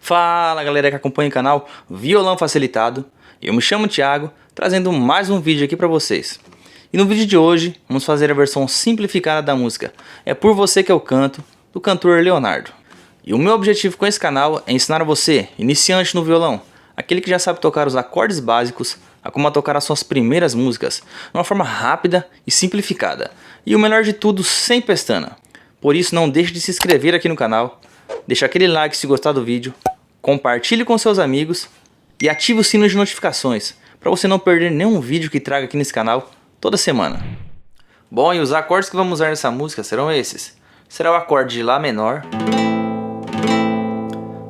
Fala galera que acompanha o canal Violão Facilitado, eu me chamo Thiago, trazendo mais um vídeo aqui pra vocês. E no vídeo de hoje vamos fazer a versão simplificada da música É Por Você Que Eu Canto, do cantor Leonardo. E o meu objetivo com esse canal é ensinar a você, iniciante no violão, aquele que já sabe tocar os acordes básicos, a como tocar as suas primeiras músicas, de uma forma rápida e simplificada. E o melhor de tudo, sem pestana. Por isso não deixe de se inscrever aqui no canal, deixa aquele like se gostar do vídeo, compartilhe com seus amigos e ative o sino de notificações para você não perder nenhum vídeo que traga aqui nesse canal toda semana. Bom, e os acordes que vamos usar nessa música serão esses. Será o acorde de Lá menor,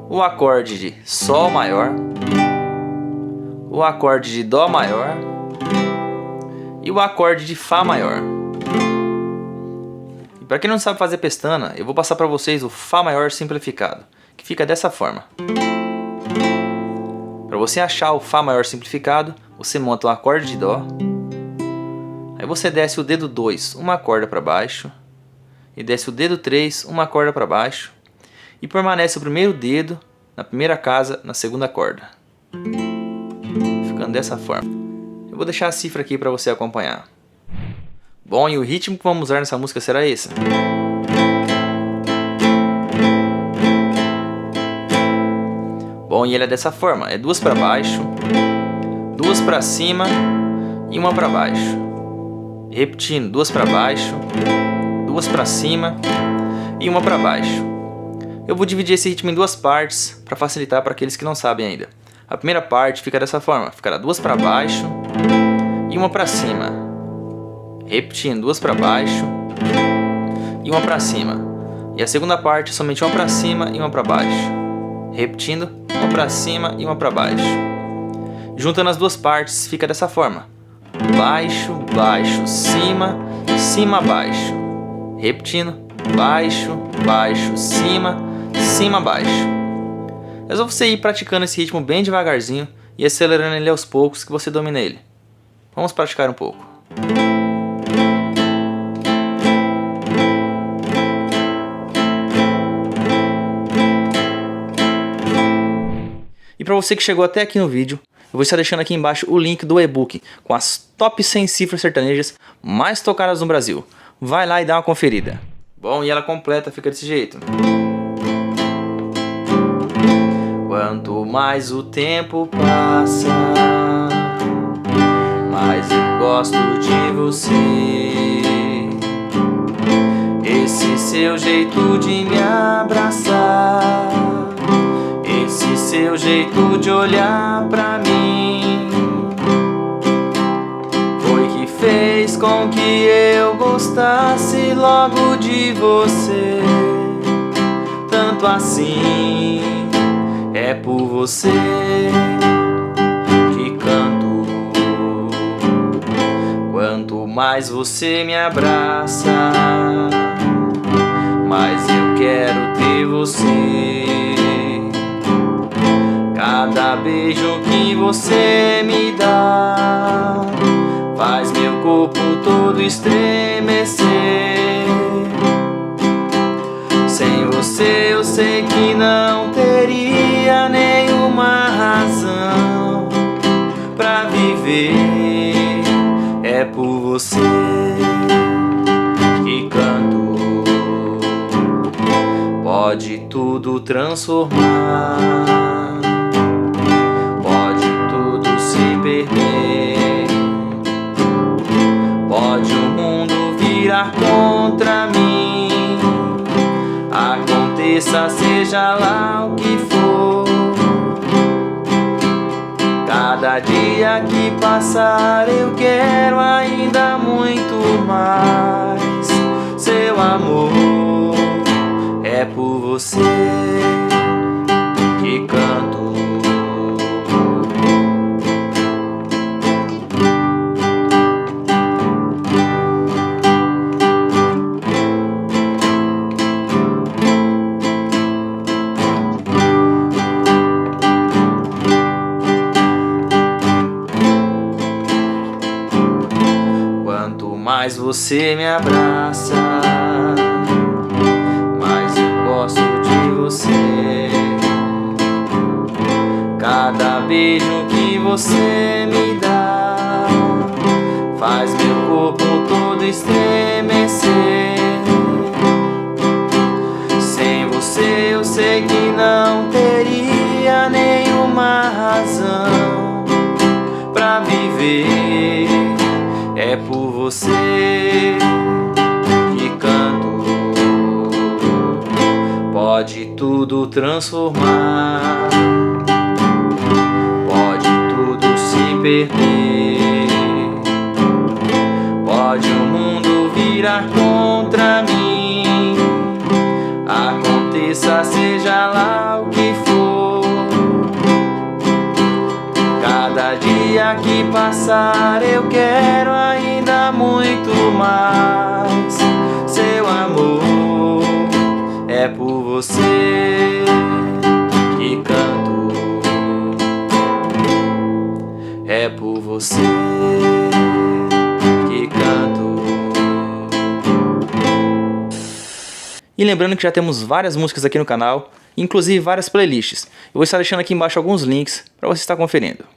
o acorde de Sol maior, o acorde de Dó maior e o acorde de Fá maior. E para quem não sabe fazer pestana, eu vou passar para vocês o Fá maior simplificado, que fica dessa forma. Para você achar o Fá maior simplificado, você monta um acorde de Dó, aí você desce o dedo 2 uma corda para baixo, e desce o dedo 3 uma corda para baixo, e permanece o primeiro dedo na primeira casa na segunda corda, ficando dessa forma. Eu vou deixar a cifra aqui para você acompanhar. Bom, e o ritmo que vamos usar nessa música será esse. Bom, e ele é dessa forma, é duas para baixo, duas para cima e uma para baixo. Repetindo, duas para baixo, duas para cima e uma para baixo. Eu vou dividir esse ritmo em duas partes para facilitar para aqueles que não sabem ainda. A primeira parte fica dessa forma, ficará duas para baixo e uma para cima. Repetindo, duas para baixo e uma para cima. E a segunda parte somente uma para cima e uma para baixo. Repetindo, uma para cima e uma para baixo. Juntando as duas partes fica dessa forma: baixo, baixo, cima, cima, baixo. Repetindo, baixo, baixo, cima, cima, baixo. É só você ir praticando esse ritmo bem devagarzinho e acelerando ele aos poucos que você domina ele. Vamos praticar um pouco. E para você que chegou até aqui no vídeo, eu vou estar deixando aqui embaixo o link do e-book com as top 100 cifras sertanejas mais tocadas no Brasil. Vai lá e dá uma conferida. Bom, e ela completa fica desse jeito. Quanto mais o tempo passa, mais eu gosto de você. Esse seu jeito de me abraçar, esse seu jeito de olhar pra mim, foi que fez com que eu gostasse logo de você. Tanto assim, é por você que canto. Quanto mais você me abraça, mais eu quero ter você. Cada beijo que você me dá faz meu corpo todo estremecer. Sem você eu sei que não teria nenhuma razão pra viver. É por você que canto. Pode tudo transformar, pode tudo se perder, pode o mundo virar contra mim, aconteça seja lá o que for. Cada dia que passar eu quero ainda muito mais seu amor. É por você que canto. Quanto mais você me abraça, mais eu gosto de você. Cada beijo que você me dá faz meu corpo todo estremecer. Sem você eu sei que não teria nenhuma razão pra viver. É por você que canto. Pode tudo transformar, pode tudo se perder, pode o mundo virar contra mim. Aconteça, seja lá o que for. Cada dia que passar eu quero ainda muito mais. Seu amor, é por você que canto. É por você que canto. E lembrando que já temos várias músicas aqui no canal, inclusive várias playlists. Eu vou estar deixando aqui embaixo alguns links para você estar conferindo.